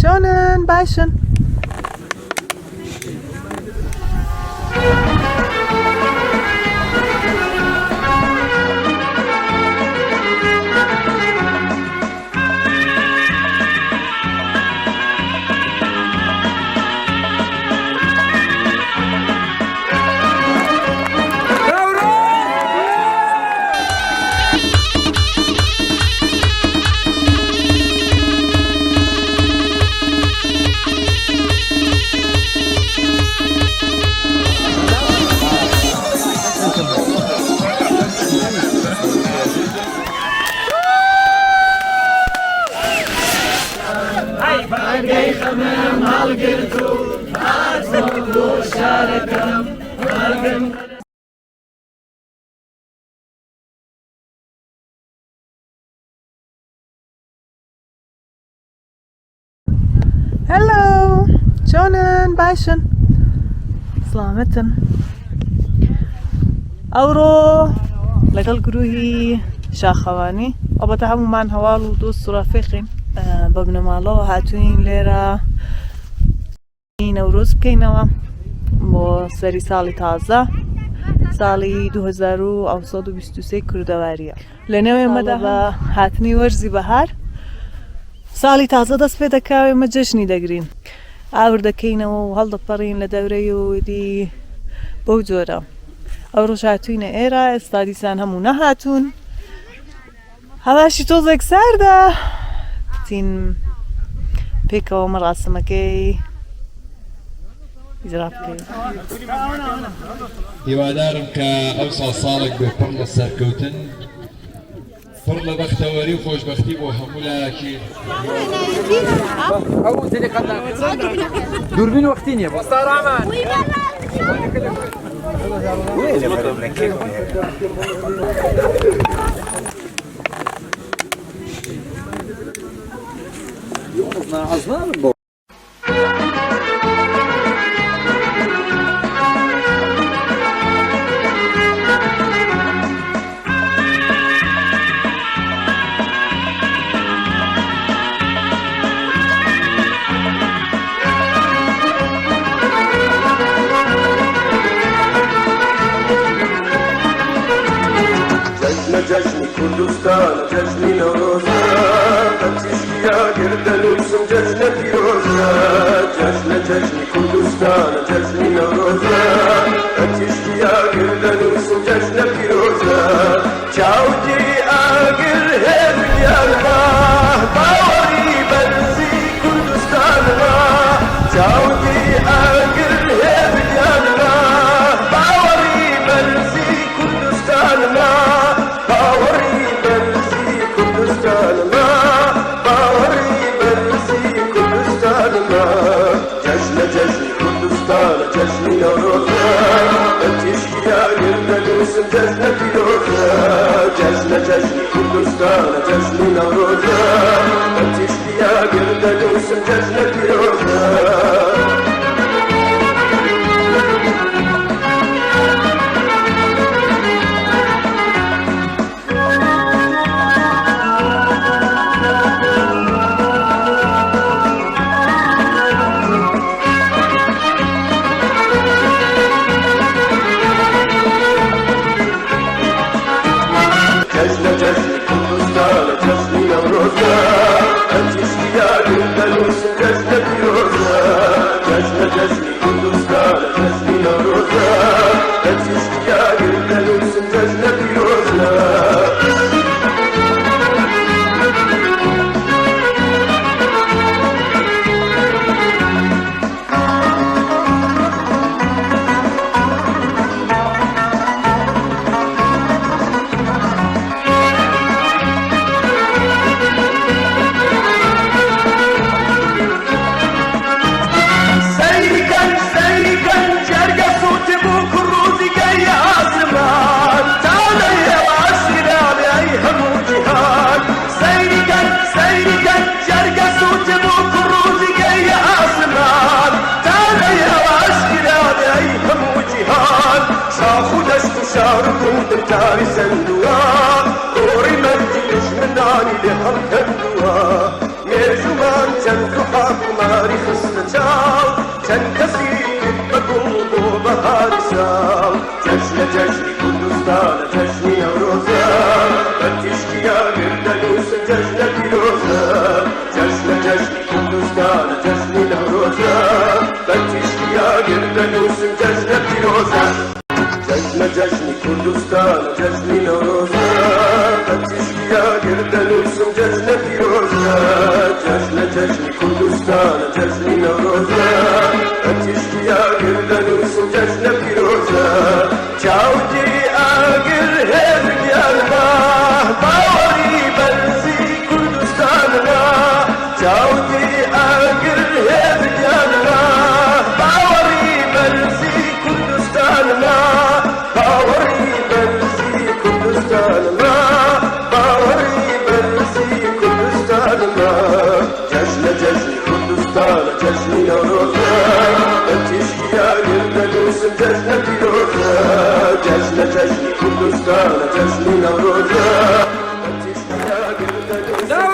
Schönen Beichen. Hallo, schönen Beichen. سلامتن. أورو لقل گروهی شاخوانی البته همون من هوال و دوست و رفیقیم ببینم مالا هاتوین لیرا نوروز بکینەوە بۆ سەری ساڵی تازە ساڵی 2023 کوردەواریە لە نێو ئێمەدا بە هاتنی وەرزی بەهار ساڵی تازە دەست پێ دەکا ئێمە جەژنی دەگرین ئاور دەکەینەوە و هەڵدەپەڕین لە دەورەی و دی بەو جۆرە ئەوڕۆژ هاتووینە ئێرە ئێستا دیسان هەموو نەهاتوون هەواشی تۆزێک ساردە بچین پێکەوە مەڕاستەمەکەی ئیجرا بکەین هیوادارم کە ئەو ساڵێک بێ پڕ لە سەرکەوتن پڕ لە بەختەوەری و خۆشبەختی بۆ هەموو لایەکی دوربین وەختی نییە بەستا ڕامان حەزنامم بۆ جشن کردستان جشن نوروزا تشکیه گردن وسم جشن پیروزا جشن کردستان جشن نوروزا تشکیه گردن وسم جشن پیروزا چاودی آگر هر یارما باوری برزی کردستان ما چاودی آگر هر یارما باوری برزی کردستان ما جشن نوروزا تشکیه گردن وسم جشن پیروزا جشن کردستان جشن نوروزا تشکیه گردن وسم جشن پیروزا كردستان جشن نوروزا بتشتيا قردن وسم جشن فيروزا جشن كردستان جشن نوروزا بتشتيا قردن وسم جشن فيروزا جشن كردستان جشن نوروزا بتشتيا قردن وسم جشن فيروزا چاودي آگر هر گرما باوری برزی کردستان را چاودی آگر هر گرما باوری برزی کردستان را باوری برزی کردستان را باوری برزی کردستان را جشن کردستان جشن نوروزا تشکیه گردن اسم جشن فیروزا جشن کردستان جشن نوروزا تشکیه گردن اسم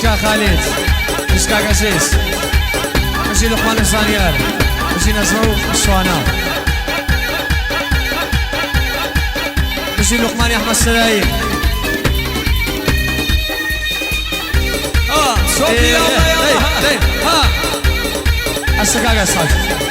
مشكا خالد مشكا قسيس مشي لقمان الصانيار مشي نسمو الشوانا مشي لقمان يا احمد السلايم صوتي يلا ها السكاكا صاحب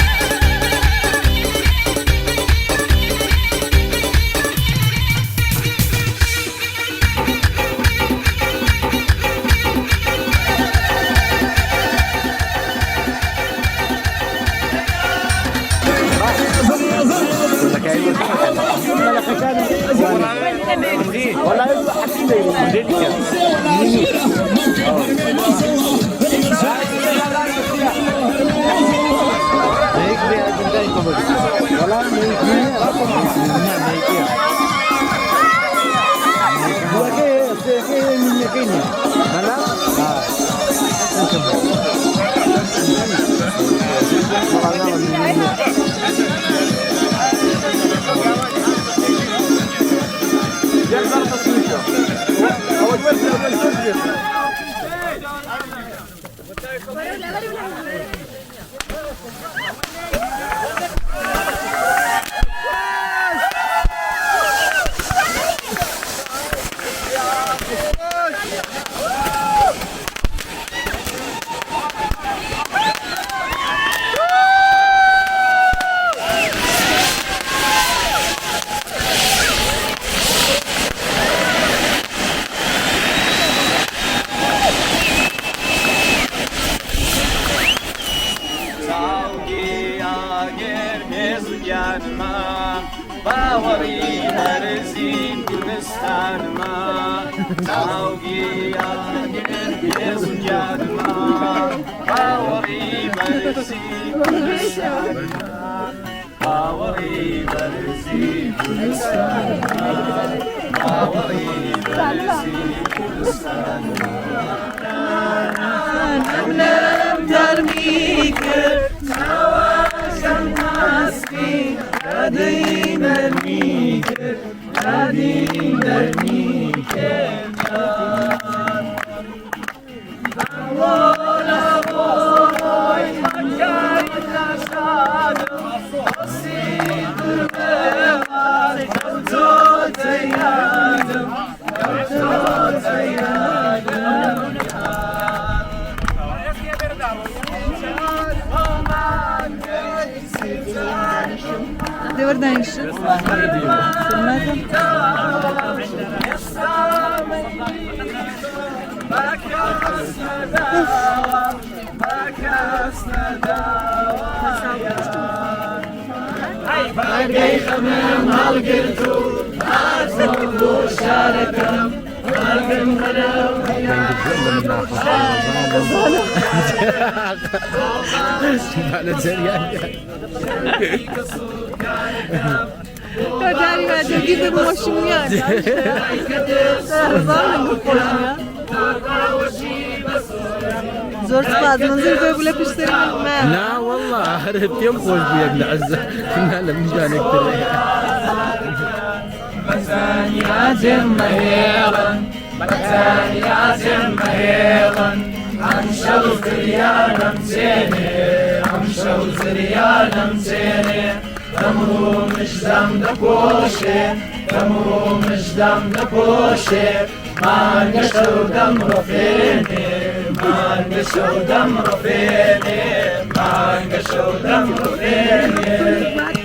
باوری هرزی کردستان ما تاوگی آگر زنجان ما باوری هرزی کردستان ما باوری هرزی کردستان ما باوری هرزی کردستان نم در میکرد نوازم مستی Adin ermike, adin ermike, Vola voy, mancar taşladım, Asidir var, kaptot eyledim, kaptot eyledim. Devir şu. Sürmedim. Bagay khamam hal girtu, azam bu şarakam, bagam khalam Ya dari aja gitu boşum ya. زرت بعد منزل بقول لك اشتري من الماء. لا والله عرفت يوم خوش بيك العزة كنا لم نجاني كتير بسان يا جمهيرا بسان يا جمهيرا عمشو زريانا مزيني عمشو زريانا مزيني تمرو مش دم دبوشي تمرو مش دم دبوشي ما نقشو دم رفيني ما نقشو دم رفيني ما نقشو دم رفيني